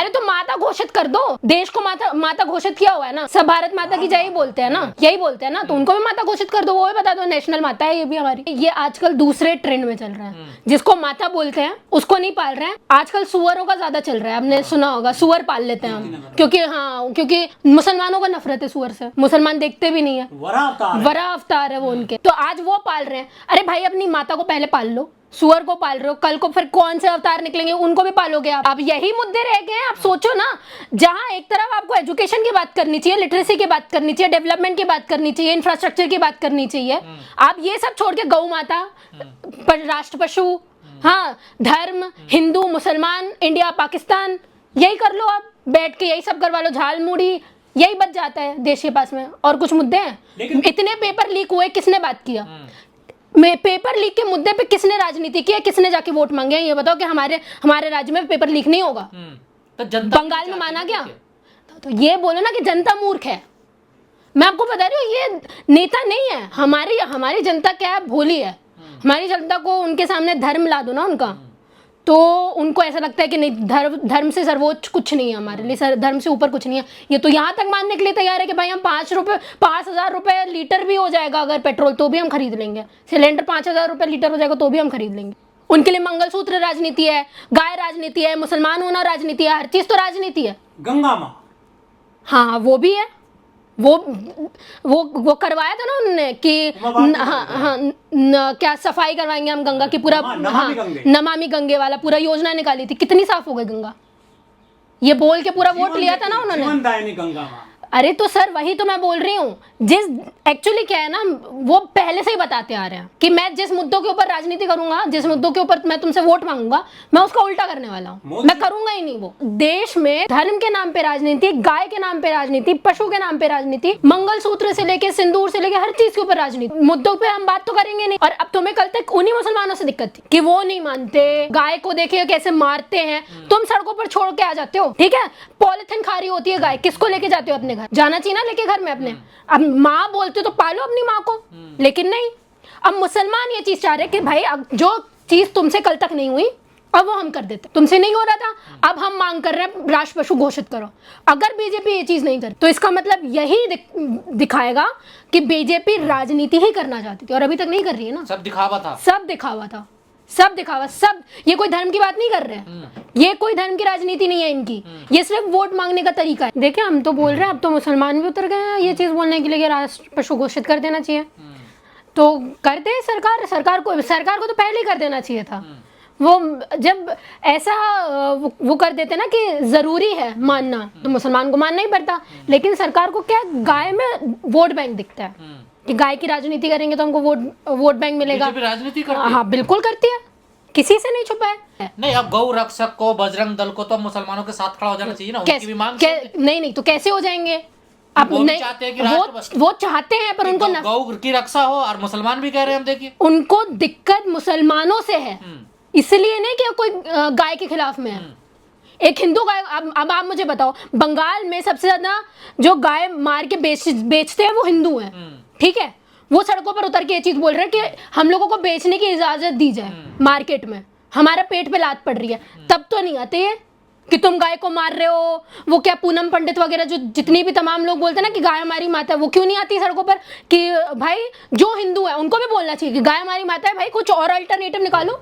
अरे तो माता घोषित कर दो, देश को माता घोषित किया हुआ है ना, सब भारत माता की जय बोलते हैं ना, यही बोलते हैं ना, तो उनको भी माता घोषित कर दो, वो भी बता दो नेशनल माता है ये भी हमारी। ये आजकल दूसरे ट्रेंड में चल रहा है, जिसको माता बोलते हैं उसको नहीं पाल रहे हैं। आजकल सुअरों का ज्यादा चल रहा है, आपने सुना होगा, सुअर पाल लेते हैं हम, क्योंकि मुसलमानों को नफरत है सुअर से, मुसलमान देखते भी नहीं है, वरा अवतार है वो उनके, तो आज वो पाल रहे हैं। अरे भाई अपनी माता को पहले पाल लो, सुअर को पाल रहे हो, कल को फिर कौन से अवतार निकलेंगे उनको भी पालोगे आप। अब यही मुद्दे रह गए हैं। आप सोचो ना, जहां एक तरफ आपको एजुकेशन की बात करनी चाहिए, लिटरेसी की बात करनी चाहिए, डेवलपमेंट की बात करनी चाहिए, इंफ्रास्ट्रक्चर की बात करनी चाहिए, आप ये सब छोड़ के गौ माता, राष्ट्र पशु, हाँ धर्म, हिंदू मुसलमान, इंडिया पाकिस्तान, यही कर लो आप बैठ के, यही सब करवा लो, झाल मूड़ी, यही बच जाता है देश के पास में। और कुछ मुद्दे हैं? इतने पेपर लीक हुए, किसने बात किया? पेपर लीक के मुद्दे पे किसने राजनीति की है, किसने जाके वोट मांगे? ये बताओ कि हमारे राज्य में पेपर लीक नहीं होगा? तो जनता बंगाल में माना गया? तो ये बोलो ना कि जनता मूर्ख है। मैं आपको बता रही हूँ, ये नेता नहीं है। हमारी जनता क्या है, भोली है। हमारी जनता को उनके सामने धर्म ला दो ना उनका, तो उनको ऐसा लगता है कि नहीं, धर्म से सर्वोच्च कुछ नहीं है हमारे लिए, धर्म से ऊपर कुछ नहीं है। ये तो यहाँ तक मानने के लिए तैयार है कि भाई हम 5,000 रुपए लीटर भी हो जाएगा अगर पेट्रोल, तो भी हम खरीद लेंगे। सिलेंडर 5,000 रुपए लीटर हो जाएगा तो भी हम खरीद लेंगे। उनके लिए मंगलसूत्र राजनीति है, गाय राजनीति है, मुसलमान होना राजनीति है, हर चीज तो राजनीति है। गंगा माँ, हाँ वो भी है। वो करवाया था ना उन्होंने कि क्या सफाई करवाएंगे हम गंगा की, पूरा नमामि गंगे वाला पूरा योजना निकाली थी। कितनी साफ हो गई गंगा, ये बोल के पूरा वोट लिया था ना उन्होंने। गंगा माँ, अरे तो सर वही तो मैं बोल रही हूँ, जिस एक्चुअली क्या है ना, वो पहले से ही बताते आ रहे हैं कि मैं जिस मुद्दों के ऊपर राजनीति करूंगा, जिस मुद्दों के ऊपर मैं तुमसे वोट मांगूंगा, मैं उसका उल्टा करने वाला हूँ, मैं करूंगा ही नहीं वो। देश में धर्म के नाम पे राजनीति, गाय के नाम पे राजनीति, पशु के नाम पे राजनीति, मंगलसूत्र से लेके सिंदूर से लेके हर चीज के ऊपर राजनीति, मुद्दों पे हम बात तो करेंगे नहीं। और अब तुम्हें कल तक उन्हीं मुसलमानों से दिक्कत थी कि वो नहीं मानते, गाय को देखिए कैसे मारते हैं, तुम सड़कों पर छोड़ के आ जाते हो, ठीक है, पॉलिथीन खा रही होती है गाय, किसको लेके जाते हो अपने घर? जाना चाहिए ना लेके घर में अपने। अब माँ बोलते तो पालो अपनी माँ को, लेकिन नहीं। अब मुसलमान ये चीज चाह रहे कि भाई अब जो चीज तुमसे कल तक नहीं हुई अब वो हम कर देते, तुमसे नहीं हो रहा था अब हम मांग कर रहे हैं राष्ट्र पशु घोषित करो। अगर बीजेपी ये चीज नहीं करे तो इसका मतलब यही दिखाएगा कि बीजेपी राजनीति ही करना चाहती थी और अभी तक नहीं कर रही है ना। सब दिखावा था, सब दिखावा, सब। ये कोई धर्म की बात नहीं कर रहे हैं, ये कोई धर्म की राजनीति नहीं है इनकी, ये सिर्फ वोट मांगने का तरीका है। देखिए हम तो बोल रहे हैं, अब तो मुसलमान भी उतर गए हैं ये चीज बोलने के लिए राष्ट्र पशु घोषित कर देना चाहिए, तो करते हैं। सरकार को तो पहले ही कर देना चाहिए था। वो जब ऐसा वो कर देते ना कि जरूरी है मानना, तो मुसलमान को मानना ही पड़ता। लेकिन सरकार को क्या, गाय में वोट बैंक दिखता है कि गाय की राजनीति करेंगे तो हमको वोट बैंक मिलेगा। राजनीति करती है? हाँ बिल्कुल करती है, किसी से नहीं छुपा है। नहीं, अब गौ रक्षक को, बजरंग दल को तो मुसलमानों के साथ खड़ा हो जाना चाहिए ना, उनकी भी मांग। नहीं तो कैसे हो जाएंगे? आप नहीं चाहते हैं कि वो चाहते हैं पर उनको गौ की रक्षा हो, और मुसलमान भी कह रहे हैं, हम देखिए उनको दिक्कत मुसलमानों से है, इसलिए नहीं कि कोई गाय के खिलाफ में है। एक हिंदू गाय, अब आप मुझे बताओ, बंगाल में सबसे ज्यादा जो गाय मार के बेचते हैं वो हिंदू हैं, ठीक है। वो सड़कों पर उतर के ये चीज बोल रहे हैं कि हम लोगों को बेचने की इजाजत दी जाए मार्केट में, हमारा पेट पे लात पड़ रही है। तब तो नहीं आते ये कि तुम गाय को मार रहे हो। वो क्या पूनम पंडित वगैरह जो जितनी भी तमाम लोग बोलते हैं ना कि गाय हमारी माता है, वो क्यों नहीं आती सड़कों पर कि भाई जो हिंदू है उनको भी बोलना चाहिए कि गाय हमारी माता है, भाई कुछ और अल्टरनेटिव निकालो।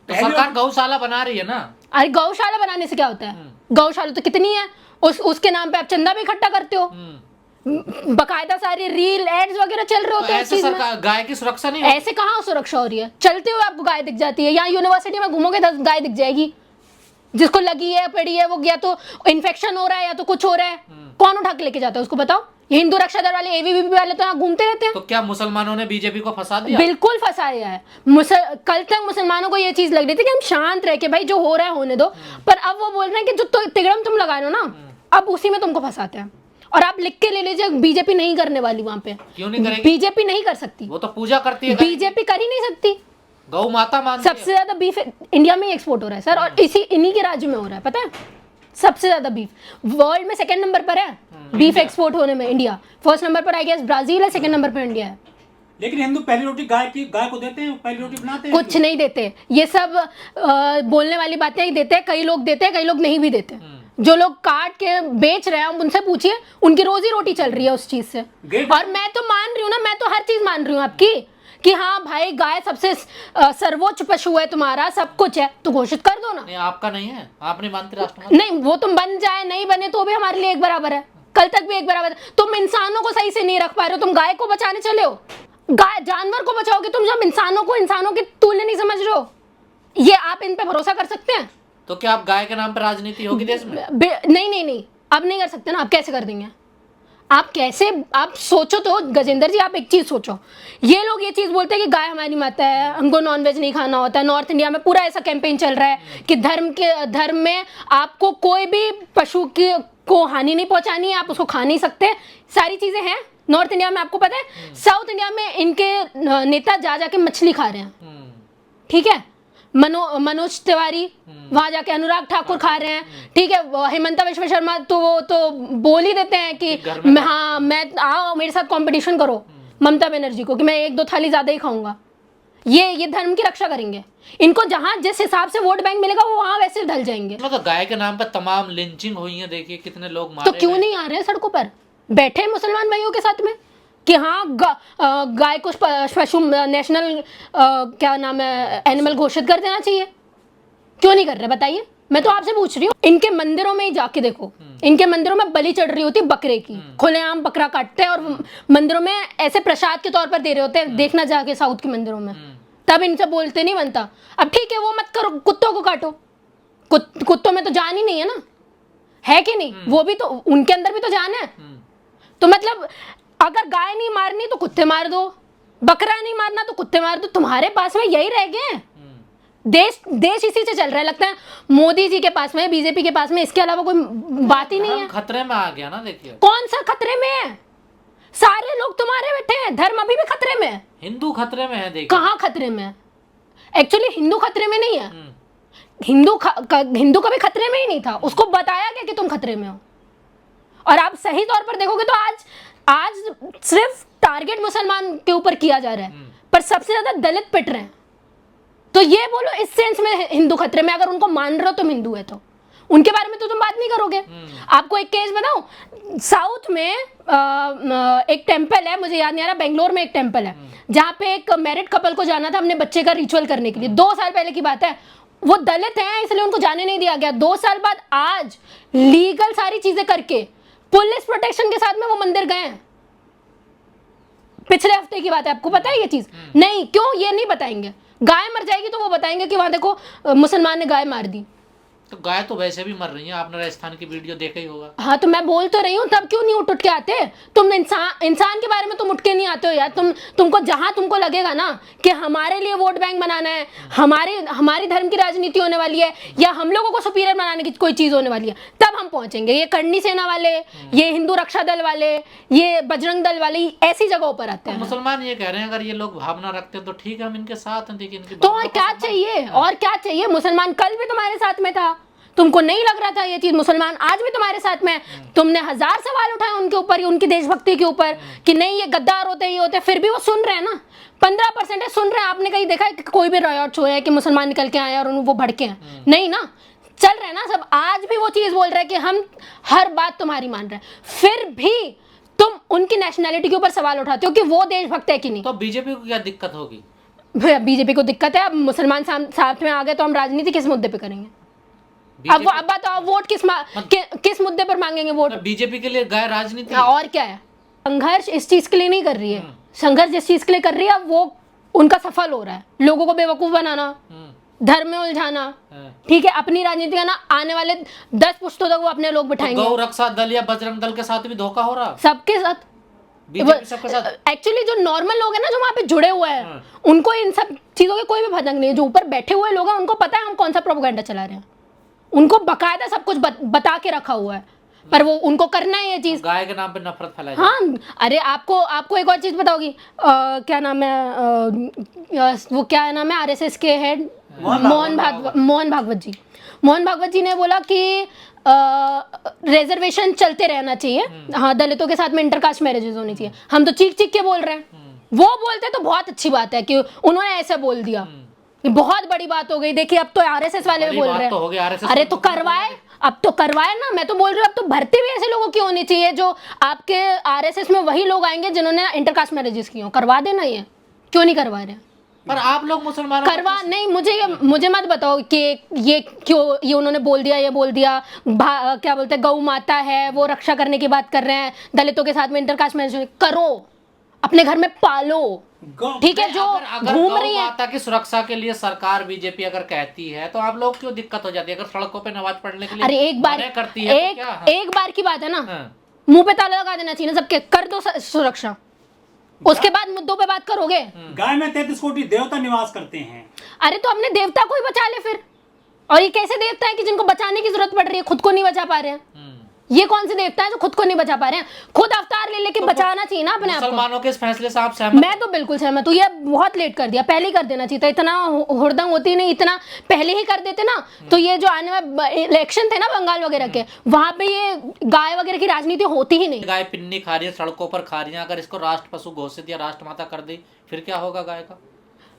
तो सरकार गौशाला बना रही है ना। अरे गौशाला बनाने से क्या होता है? गौशाला तो कितनी है, उसके नाम पे आप चंदा भी इकट्ठा करते हो, बकायदा सारी रील एड्स वगैरह चल रहे होते हैं। ऐसे सरकार गाय की सुरक्षा नहीं, ऐसे कहाँ सुरक्षा हो रही है? चलते हुए आपको गाय दिख जाती है, यहाँ यूनिवर्सिटी में घूमोगे 10 गाय दिख जाएगी, जिसको लगी है पड़ी है वो या तो इन्फेक्शन हो रहा है या तो कुछ हो रहा है, कौन उठा के लेके जाता है उसको? बताओ। ये हिंदू रक्षा दल वाले, एबीवीपी वाले तो यहाँ घूमते रहते हैं। तो क्या मुसलमानों ने बीजेपी को फंसा दिया? बिल्कुल फंसाया है। कल तक मुसलमानों को ये चीज लग रही थी कि हम शांत रह के भाई जो हो रहा है होने दो, पर अब वो बोल रहे हैं कि जो तिगड़म तुम लगा रहे हो ना, अब उसी में तुमको फंसाते हैं। और आप लिख के ले लीजिए, बीजेपी नहीं करने वाली वहां पे। क्यों नहीं करेगी? बीजेपी नहीं कर सकती, वो तो पूजा करती है। बीजेपी कर ही नहीं सकती। गौ माता मानती है। सबसे ज्यादा बीफ इंडिया में एक्सपोर्ट हो रहा है सर, और इन्हीं के राज्य में हो रहा है, पता है? सबसे ज्यादा बीफ वर्ल्ड में सेकंड नंबर पर है बीफ एक्सपोर्ट होने में इंडिया। फर्स्ट नंबर पर आई गेस ब्राजील है, सेकंड नंबर पर इंडिया है। लेकिन हिंदू पहली रोटी गाय को देते हैं, पहली रोटी बनाते हैं। कुछ नहीं देते, ये सब बोलने वाली बातें ही देते हैं। कई लोग देते हैं, कई लोग नहीं भी देते। जो लोग काट के बेच रहे हैं उनसे पूछिए, उनकी रोजी रोटी चल रही है उस चीज से। और मैं तो मान रही हूँ ना, मैं तो हर चीज मान रही हूँ आपकी कि हाँ भाई गाय सबसे सर्वोच्च पशु है, तुम्हारा सब कुछ है, तो घोषित कर दो ना। नहीं आपका नहीं है, आप नहीं मानते राष्ट्रपति? नहीं, वो तुम बन जाए नहीं बने तो भी हमारे लिए एक बराबर है, कल तक भी एक बराबर है। तुम इंसानों को सही से नहीं रख पा रहे हो, तुम गाय को बचाने चले हो, गाय जानवर को बचाओगे तुम, जब इंसानों के तुल्य नहीं समझ रहे हो। ये आप इन पे भरोसा कर सकते हैं? तो क्या आप गाय के नाम पर राजनीति होगी देश में? नहीं, अब नहीं कर सकते ना। आप कैसे कर देंगे? आप सोचो तो गजेंद्र जी, आप एक चीज सोचो, ये लोग ये चीज बोलते हैं कि गाय हमारी माता है, हमको नॉनवेज नहीं खाना होता है। नॉर्थ इंडिया में पूरा ऐसा कैंपेन चल रहा है कि धर्म में आपको कोई भी पशु को हानि नहीं पहुंचानी है, आप उसको खा नहीं सकते, सारी चीजें हैं नॉर्थ इंडिया में। आपको पता है साउथ इंडिया में इनके नेता जा जाके मछली खा रहे हैं, ठीक है। मनोज तिवारी वहां जाके अनुराग ठाकुर खा रहे हैं, ठीक है। हेमंता विश्व शर्मा तो वो तो बोल ही देते हैं कि मैं आओ मेरे साथ कंपटीशन करो ममता बनर्जी को कि मैं 1-2 थाली ज्यादा ही खाऊंगा। ये धर्म की रक्षा करेंगे। इनको जहां जिस हिसाब से वोट बैंक मिलेगा वो वहां वैसे ढल जाएंगे। मतलब गाय के नाम पर तमाम लिंचिंग हुई है, देखिए कितने लोग मारे तो क्यों नहीं आ रहे हैं सड़कों पर, बैठे मुसलमान भाइयों के साथ में कि हाँ गाय को पशु नेशनल क्या नाम है एनिमल घोषित कर देना चाहिए? क्यों नहीं कर रहे बताइए? मैं तो आपसे पूछ रही हूँ। इनके मंदिरों में ही जाके देखो, इनके मंदिरों में बलि चढ़ रही होती बकरे की, खुलेआम बकरा काटते हैं और मंदिरों में ऐसे प्रसाद के तौर पर दे रहे होते हैं। देखना जाके साउथ के मंदिरों में, तब इनसे बोलते नहीं बनता। अब ठीक है वो मत करो, कुत्तों को काटो, कुत्तों में तो जान ही नहीं है ना, है कि नहीं? वो भी तो, उनके अंदर भी तो जान है। तो मतलब अगर गाय नहीं मारनी तो कुत्ते मार दो, बकरा नहीं मारना तो कुत्ते मार दो। तुम्हारे पास में यही रह गए हैं। देश इसी से चल रहा है। लगता है मोदी जी के पास में, बीजेपी के पास में, इसके अलावा कोई बात ही नहीं है। खतरे में आ गया ना, देखिए। कौन सा खतरे में है? सारे लोग तुम्हारे बैठे हैं, धर्म अभी भी खतरे में है। हिंदू खतरे में है, देखिए। कहाँ खतरे में है? एक्चुअली हिंदू खतरे में नहीं है। हिंदू कभी खतरे में ही नहीं था, उसको बताया गया कि तुम खतरे में हो। और आप सही तौर पर देखोगे तो आज सिर्फ टारगेट मुसलमान के ऊपर किया जा रहा है, पर सबसे ज्यादा दलित पिट रहे हैं। तो ये बोलो इस सेंस में हिंदू खतरे में, अगर उनको मान रहे हो तुम हिंदू है तो उनके बारे में तो तुम बात नहीं करोगे। आपको एक केस बताऊं, साउथ में एक टेम्पल है, मुझे याद नहीं आ रहा, बेंगलोर में एक टेम्पल है जहाँ पे एक मैरिड कपल को जाना था अपने बच्चे का रिचुअल करने के लिए। 2 साल पहले की बात है। वो दलित हैं इसलिए उनको जाने नहीं दिया गया। 2 साल बाद आज लीगल सारी चीजें करके पुलिस प्रोटेक्शन के साथ में वो मंदिर गए हैं। पिछले हफ्ते की बात है, आपको पता है ये चीज? नहीं, क्यों ये नहीं बताएंगे? गाय मर जाएगी तो वो बताएंगे कि वहां देखो मुसलमान ने गाय मार दी। तो गाय तो वैसे भी मर रही है, आपने राजस्थान की वीडियो देखा ही होगा। हाँ तो मैं बोल तो रही हूँ, तब क्यों नहीं उठ के आते तुम? इंसान के बारे में तुम उठ के नहीं आते हो यार। तुमको जहां तुमको लगेगा ना कि हमारे लिए वोट बैंक बनाना है, हमारी धर्म की राजनीति होने वाली है, या हम लोगों को सुपीरियर बनाने की कोई चीज होने वाली है, तब हम पहुंचेंगे। ये करनी सेना वाले, ये हिंदू रक्षा दल वाले, ये बजरंग दल वाले ऐसी जगहों पर आते हैं। मुसलमान ये कह रहे हैं अगर ये लोग भावना रखते हैं तो ठीक है, हम इनके साथ हैं। देखिए इनकी तो और क्या चाहिए? और क्या चाहिए? मुसलमान कल भी तुम्हारे साथ में था, तुमको नहीं लग रहा था ये चीज? मुसलमान आज भी तुम्हारे साथ में। तुमने 1000 सवाल उठाए उनके ऊपर, उनकी देशभक्ति के ऊपर कि नहीं ये गद्दार होते हैं, ये होते हैं, फिर भी वो सुन रहे हैं ना। 15% सुन रहे हैं। आपने कहीं देखा है कि कोई भी रॉयट हुआ है कि मुसलमान निकल के आए और वो भड़के हैं? नहीं ना, चल रहे हैं ना सब। आज भी वो चीज बोल रहे हैं कि हम हर बात तुम्हारी मान रहे हैं, फिर भी तुम उनकी नेशनैलिटी के ऊपर सवाल उठाते हो कि वो देशभक्त है कि नहीं। तो बीजेपी को क्या दिक्कत होगी? बीजेपी को दिक्कत है। अब मुसलमान साथ में आ गए तो हम राजनीति किस मुद्दे पे करेंगे? अब बताओ वोट किस मुद्दे पर मांगेंगे वोट? बीजेपी के लिए गाय राजनीति। और क्या है? संघर्ष इस चीज के लिए नहीं कर रही है। संघर्ष जिस चीज के लिए कर रही है वो उनका सफल हो रहा है। लोगों को बेवकूफ बनाना, धर्म में उलझाना, ठीक है, अपनी राजनीति का ना, आने वाले 10 पुश्तों तक वो अपने लोग बिठाएंगे। गौ रक्षा दल या बजरंग दल के साथ भी धोखा हो रहा, सबके साथ। सबके साथ। एक्चुअली जो नॉर्मल लोग हैं ना, जो वहाँ पे जुड़े हुए हैं, उनको इन सब चीजों के कोई भी भनक नहीं है। जो ऊपर बैठे हुए लोग हैं उनको पता है हम कौन सा प्रोपेगेंडा चला रहे हैं। उनको बकायदा सब कुछ बता के रखा हुआ है, पर वो उनको करना है ये चीज। गाय के नाम पे नफरत फैलाई। हाँ, अरे आपको एक और चीज बताओगी, क्या नाम है, वो क्या नाम है, आरएसएस के हेड मोहन भागवत जी। मोहन भागवत जी ने बोला कि रिजर्वेशन चलते रहना चाहिए, हाँ, दलितों के साथ में इंटरकास्ट मैरिजेस होनी चाहिए। हम तो चीख के बोल रहे हैं, वो बोलते तो बहुत अच्छी बात है कि उन्होंने ऐसा बोल दिया, बहुत बड़ी बात हो गई। देखिए अब तो आरएसएस वाले भी बोल रहे हैं। तो हो गया, अरे तो करवाए, अब तो करवाए ना, मैं तो बोल रही हूँ अब तो भर्ती भी ऐसे लोगों की होनी चाहिए जो आपके आरएसएस में वही लोग आएंगे जिन्होंने इंटरकास्ट मैरिजेस किए हो। करवा देना, ये क्यों नहीं करवा रहे? पर आप लोग मुसलमानों करवा नहीं, मुझे मत बताओ कि ये क्यों ये उन्होंने बोल दिया, ये बोल दिया क्या बोलते हैं, गौ माता है वो रक्षा करने की बात कर रहे हैं, दलितों के साथ में इंटरकास्ट मैरिज करो, अपने घर में पालो, ठीक है। जो घूम रही है माता की सुरक्षा के लिए सरकार बीजेपी अगर कहती है तो आप लोग क्यों दिक्कत हो जाती है? अगर सड़कों पे नमाज पढ़ने के लिए अरे एक बार करती है एक बार की बात है ना, मुंह पे ताला लगा देना चाहिए ना सबके, कर दो सुरक्षा, उसके बाद मुद्दों पे बात करोगे। गाय में 33 कोटि देवता निवास करते हैं। अरे तो अपने देवता को ही बचा ले फिर। और ये कैसे देवता है कि जिनको बचाने की जरूरत पड़ रही है, खुद को नहीं बचा पा रहे हैं? ये कौन से देवता है जो खुद को नहीं बचा पा रहे हैं? खुद अवतार ले लेके बचाना चाहिए ना अपने आप को। मुसलमानों के इस फैसले से आप सहमत? मैं तो बिल्कुल सहमत हूँ। ये बहुत लेट कर दिया, पहले ही कर देना चाहिए था। इतना हुड़दंग होती नहीं, इतना पहले ही कर देते ना तो ये जो आने वाले इलेक्शन थे ना बंगाल वगैरह के, वहां पे ये गाय वगैरह की राजनीति होती ही नहीं। गाय पिन्नी खा रही है, सड़कों पर खा रही है, अगर इसको राष्ट्र पशु घोषित या राष्ट्रमाता कर दी फिर क्या होगा गाय का?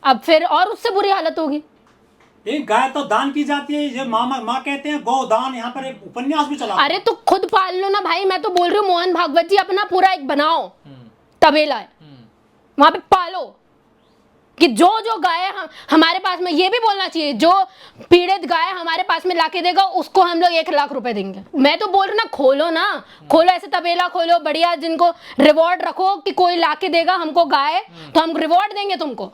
अब फिर और उससे बुरी हालत होगी। एक गाय तो दान की जाती है, ये माँ कहते हैं गौदान, यहाँ पर एक उपन्यास भी चला। अरे तो खुद पाल लो ना भाई, मैं तो बोल रही हूँ मोहन भागवत जी अपना पूरा एक बनाओ तबेला है, वहां पे पालो कि जो जो गाय हमारे पास में, ये भी बोलना चाहिए जो पीड़ित गाय हमारे पास में लाके देगा उसको हम लोग 1 लाख रुपए देंगे। मैं तो बोल रही हूँ ना, खोलो ऐसे तबेला खोलो बढ़िया, जिनको रिवॉर्ड रखो कि कोई लाके देगा हमको गाय तो हम रिवॉर्ड देंगे तुमको।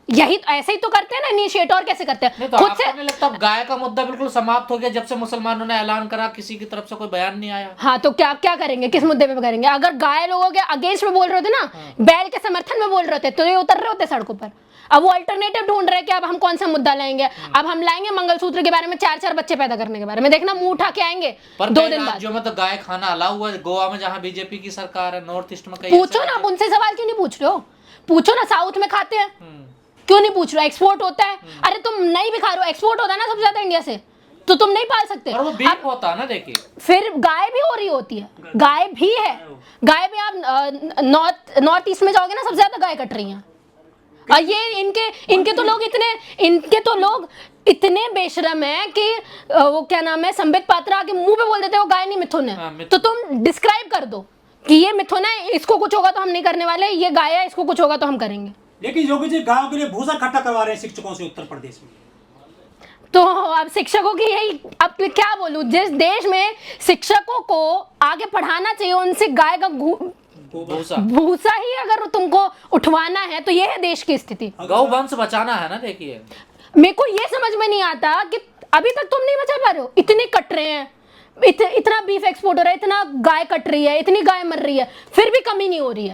यही ऐसे ही तो करते हैं ना इनिशिएट, और कैसे करते हैं तो खुद आपको से। नहीं लगता अब गाय का मुद्दा बिल्कुल समाप्त हो गया जब से मुसलमानों ने ऐलान करा, किसी की तरफ से कोई बयान नहीं आया? हाँ तो क्या करेंगे, किस मुद्दे पे करेंगे? अगर गाय लोगों के अगेंस्ट में बोल रहे थे ना, बैल के समर्थन में बोल रहे थे तो ये उतर रहे होते सड़कों पर। अब वो अल्टरनेटिव ढूंढ रहे हैं कि अब हम कौन सा मुद्दा लाएंगे। अब हम लाएंगे मंगलसूत्र के बारे में, 4 बच्चे पैदा करने के बारे में, देखना मुंह उठा के आएंगे पर 2 दिन बाद। राज्यों में तो गाय खाना अलाउ हुआ है, गोवा में जहाँ बीजेपी की सरकार है, नॉर्थ ईस्ट में कई पूछो ना, उनसे सवाल क्यों नहीं पूछ रहे हो? पूछो ना, साउथ में खाते हैं क्यों नहीं पूछ रहे हो? एक्सपोर्ट होता है, अरे तुम नहीं भी खा रहे हो, एक्सपोर्ट होता है ना सबसे ज्यादा इंडिया से, तो तुम नहीं पाल सकते। और वो बीफ होता है ना, देखिए फिर गाय भी हो रही होती है, गाय भी है, गाय भी आप नॉर्थ ईस्ट में जाओगे ना सबसे ज्यादा गाय कट रही हैं। और ये इनके तो लोग इतने बेशरम है कि वो क्या नाम है, संबित पात्रा के मुंह पे बोल देते हो गाय नहीं मिथुन है। तो तुम डिस्क्राइब कर दो कि ये मिथुन है, इसको कुछ होगा तो हम नहीं करने वाले, ये गाय है, इसको कुछ होगा तो हम करेंगे। लेकिन योगी जी गायों के लिए भूसा इकट्ठा करवा रहे हैं शिक्षकों से उत्तर प्रदेश में। तो अब शिक्षकों की यही, अब क्या बोलूं, जिस देश में शिक्षकों को आगे पढ़ाना चाहिए उनसे गाय का भूसा ही अगर तुमको उठवाना है तो ये है देश की स्थिति। गौवंश बचाना है ना। देखिए मेरे को ये समझ में नहीं आता कि अभी तक तुम नहीं बचा पा रहे हो। इतने कट रहे हैं, इतना बीफ एक्सपोर्ट हो रहा है, इतना गाय कट रही है, इतनी गाय मर रही है, फिर भी कमी नहीं हो रही है।